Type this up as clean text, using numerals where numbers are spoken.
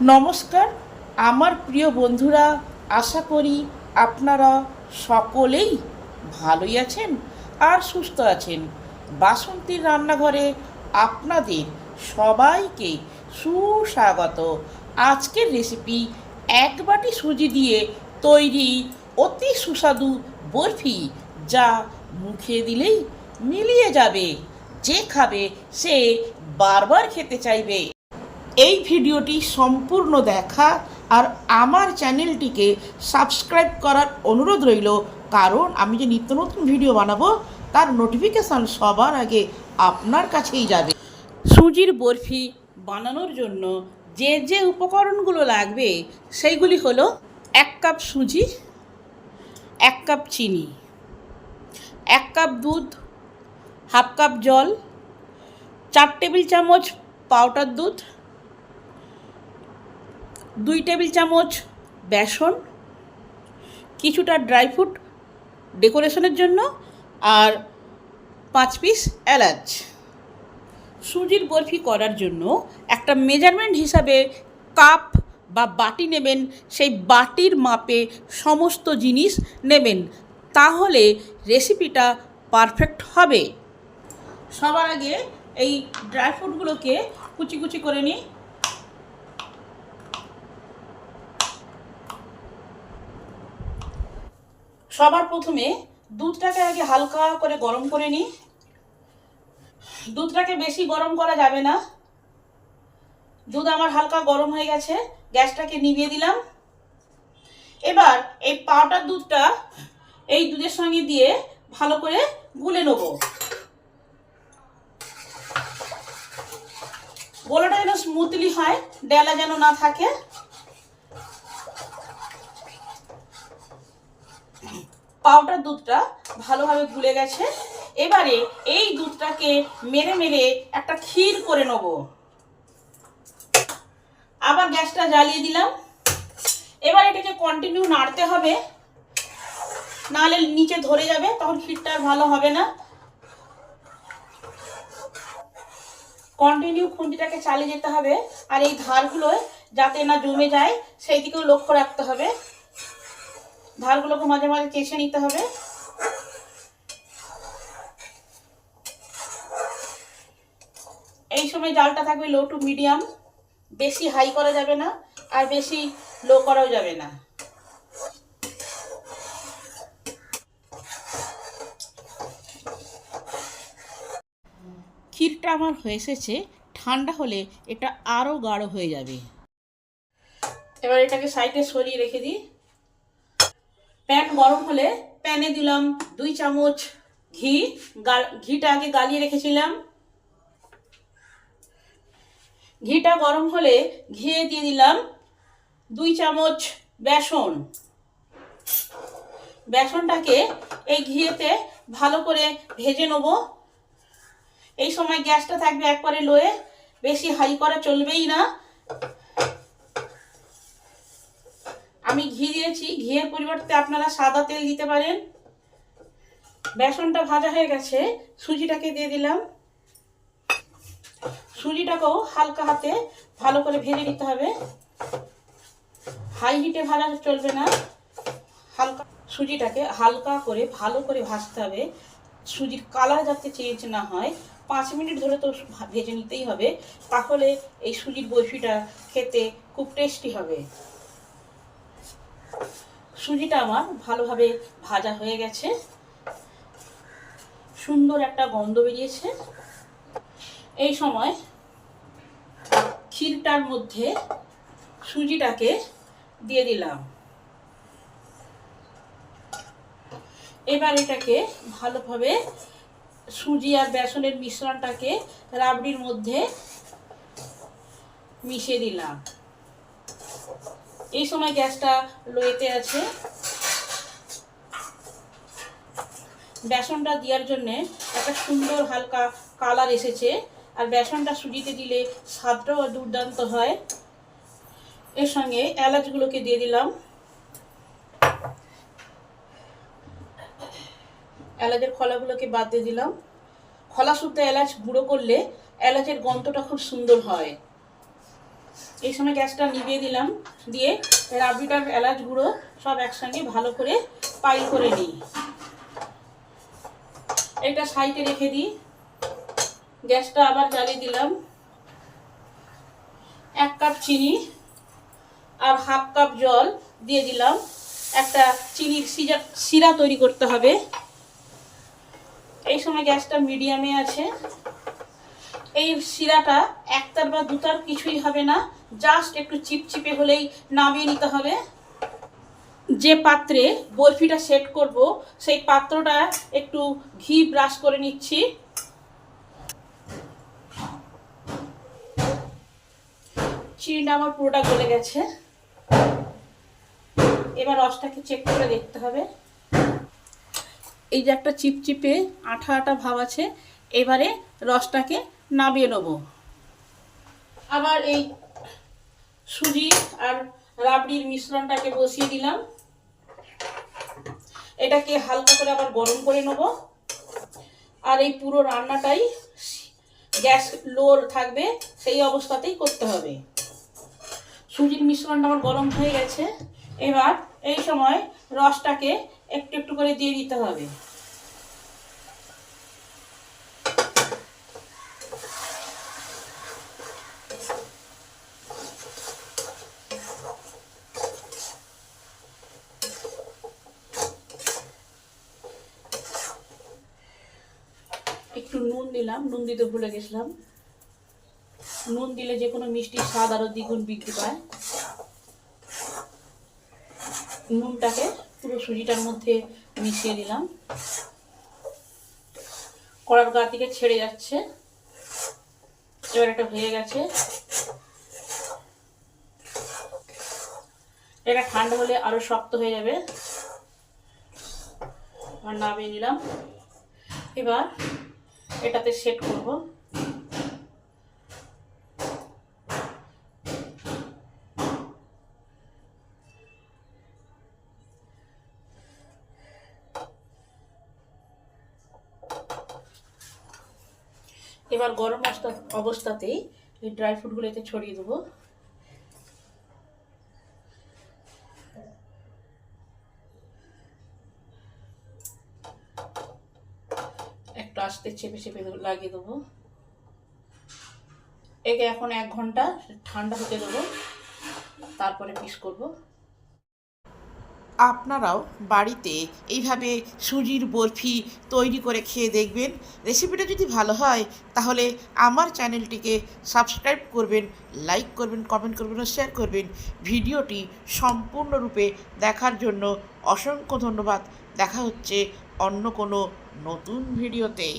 নমস্কার আমার প্রিয় বন্ধুরা, আশা করি আপনারা সকলেই ভালোই আছেন আর সুস্থ আছেন। বাসন্তীর রান্নাঘরে আপনাদের সবাইকে সুস্বাগত। আজকের রেসিপি এক বাটি সুজি দিয়ে তৈরি অতি সুস্বাদু বরফি, যা মুখে দিলেই মিলিয়ে যাবে। যে খাবে সে বারবার খেতে চাইবে। এই ভিডিওটি সম্পূর্ণ দেখা আর আমার চ্যানেলটিকে সাবস্ক্রাইব করার অনুরোধ রইল, কারণ আমি যে নিত্য নতুন ভিডিও বানাবো তার নোটিফিকেশান সবার আগে আপনার কাছেই যাবে। সুজির বরফি বানানোর জন্য যে যে উপকরণগুলো লাগবে সেইগুলি হলো 1 কাপ সুজি, 1 কাপ চিনি, 1 কাপ দুধ, হাফ কাপ জল, 4 টেবিল চামচ পাউডার দুধ, 2 টেবিল চামচ বেসন, কিছুটা ড্রাই ফ্রুট ডেকোরেশনের জন্য, আর 5 পিস এলাচ। সুজির বরফি করার জন্য একটা মেজারমেন্ট হিসাবে কাপ বা বাটি নেবেন, সেই বাটির মাপে সমস্ত জিনিস নেবেন, তাহলে রেসিপিটা পারফেক্ট হবে। সবার আগে এই ড্রাই ফ্রুটগুলোকে কুচি কুচি করে নিই। সবার প্রথমে দুধটাকে আগে হালকা করে গরম করে নিই। দুধটাকে বেশি গরম করা যাবে না। দুধ আমার হালকা গরম হয়ে গেছে, গ্যাসটাকে নিভিয়ে দিলাম। এবার এই পাউডার দুধটা এই দুধের সঙ্গে দিয়ে ভালো করে গুলে নেব। গোলাটা যেন স্মুথলি হয়, ডেলা যেন না থাকে। পাউডার দুধটা ভালোভাবে গুলে গেছে। এবারে এই দুধটাকে মেরে মেরে একটা ক্ষীর করে নেব। আবার গ্যাসটা জ্বালিয়ে দিলাম। এবার এটাকে কন্টিনিউ নাড়তে হবে, নাহলে নিচে ধরে যাবে, তখন ক্ষীরটা আর ভালো হবে না। কন্টিনিউ খুন্তিটাকে চালিয়ে যেতে হবে, আর এই ধারগুলো যাতে না জমে যায় সেই দিকেও লক্ষ্য রাখতে হবে। ধারগুলোকে মাঝে মাঝে চেষে নিতে হবে। এই সময় জালটা থাকবে লো টু মিডিয়াম, বেশি হাই করা যাবে না আর বেশি লো করাও যাবে না। ক্ষীরটা আমার হয়ে এসেছে, ঠান্ডা হলে এটা আরও গাঢ় হয়ে যাবে। এবার এটাকে সাইডে সরিয়ে রেখে দিই। প্যান গরম হলে প্যানে দিলাম 2 চামচ ঘি। ঘিটা আগে গালিয়ে রেখেছিলাম। ঘিটা গরম হলে ঘিয়ে দিয়ে দিলাম 2 চামচ বেসন। বেসনটাকে এই ঘিয়েতে ভালো করে ভেজে নেব। এই সময় গ্যাসটা থাকবে একবারে লোয়ে, বেশি হাই করা চলবেই না। আমি ঘি দিয়েছি, ঘিয়ের পরিবর্তে আপনারা সাদা তেল দিতে পারেন। বেসনটা ভাজা হয়ে গেছে, সুজিটাকে দিয়ে দিলাম। সুজিটাকেও হালকা হাতে ভালো করে ভেজে নিতে হবে, হাই হিটে ভাজা চলবে না। হালকা সুজিটাকে হালকা করে ভালো করে ভাজতে হবে। সুজির কালার যাতে চেঞ্জ না হয়, 5 মিনিট ধরে তো ভেজে নিতেই হবে, তাহলে এই সুজির বরফিটা খেতে খুব টেস্টি হবে। সুজিটা আমার ভালোভাবে ভাজা হয়ে গেছে, সুন্দর একটা গন্ধ বেরিয়েছে। এই সময় ক্ষীরটার মধ্যে সুজিটাকে দিয়ে দিলাম। এবার এটাকে ভালোভাবে সুজি আর বেসনের মিশ্রণটাকে রাবড়ির মধ্যে মিশিয়ে দিলাম। এই সময় গ্যাসটা লোয়েতে আছে। বেসনটা দেওয়ার জন্যে একটা সুন্দর হালকা কালার এসেছে, আর বেসনটা সুজিতে দিলে স্বাদটাও দুর্দান্ত হয়। এর সঙ্গে এলাচগুলোকে দিয়ে দিলাম। এলাচের খোলাগুলোকে বাদ দিয়ে দিলাম। খোলা শুদ্ধ এলাচ গুঁড়ো করলে এলাচের গন্ধটা খুব সুন্দর হয়। এই সময় গ্যাসটা নিভিয়ে দিলাম, দিয়ে রাবড়িটার এলাচ গুঁড়ো সব একসঙ্গে ভালো করে পাইল করে নিই। এটা সাইডে রেখে দিই। গ্যাসটা আবার জ্বালিয়ে দিলাম। 1 কাপ চিনি আর 1/2 কাপ জল দিয়ে দিলাম। একটা চিনির শিরা তৈরি করতে হবে। এই সময় গ্যাসটা মিডিয়ামে আছে। এই শিরাটা 1 তার বা 2 তার কিছুই হবে না, জাস্ট একটু চিপচিপে হলেই নামিয়ে নিতে হবে। যে পাত্রে বরফিটা সেট করব সেই পাত্রটা একটু ঘি ব্রাশ করে নিচ্ছি। চিনিটা আমার পুরোটা গলে গেছে। এবার রসটাকে চেক করে দেখতে হবে। এই যে একটা চিপচিপে আঠা আঠা ভাব আছে, এবারে রসটাকে নামিয়ে নেব। আবার এই সুজি আর রাবড়ির মিশ্রণটাকে বসিয়ে দিলাম। এটাকে হালকা করে আবার গরম করে নেব। আর এই পুরো রান্নাটাই গ্যাস লো থাকবে, সেই অবস্থাতেই করতে হবে। সুজির মিশ্রণটা আমার গরম হয়ে গেছে। এবার এই সময় রসটাকে একটু একটু করে দিয়ে দিতে হবে। একটু নুন দিলাম, নুন দিতে ভুলে গেছিলাম। নুন দিলে যে কোনো মিষ্টির স্বাদ আরো দ্বিগুণ বৃদ্ধি পায়। নুনটাকে পুরো সুজিটার মধ্যে মিশিয়ে দিলাম। কড়ার গা থেকে ছেড়ে যাচ্ছে। এবার এটা হয়ে গেছে। এটা ঠান্ডা হলে আরো শক্ত হয়ে যাবে। আর নামিয়ে নিলাম। এবার এটাতে সেট করব। এবার গরম অবস্থাতেই এই ড্রাই ফ্রুটগুলো এতে ছড়িয়ে দেবো। একটু আস্তে চেপে চেপে লাগিয়ে দেবো। একে এখন 1 ঘন্টা ঠান্ডা হতে দেবো, তারপরে পিস করব। আপনারাও বাড়িতে এইভাবে সুজির বরফি তৈরি করে খেয়ে দেখবেন। রেসিপিটা যদি ভালো হয় তাহলে আমার চ্যানেলটিকে সাবস্ক্রাইব করবেন, লাইক করবেন, কমেন্ট করবেন ও শেয়ার করবেন। ভিডিওটি সম্পূর্ণরূপে দেখার জন্য অসংখ্য ধন্যবাদ। দেখা হচ্ছে অন্য কোনো নতুন ভিডিওতে।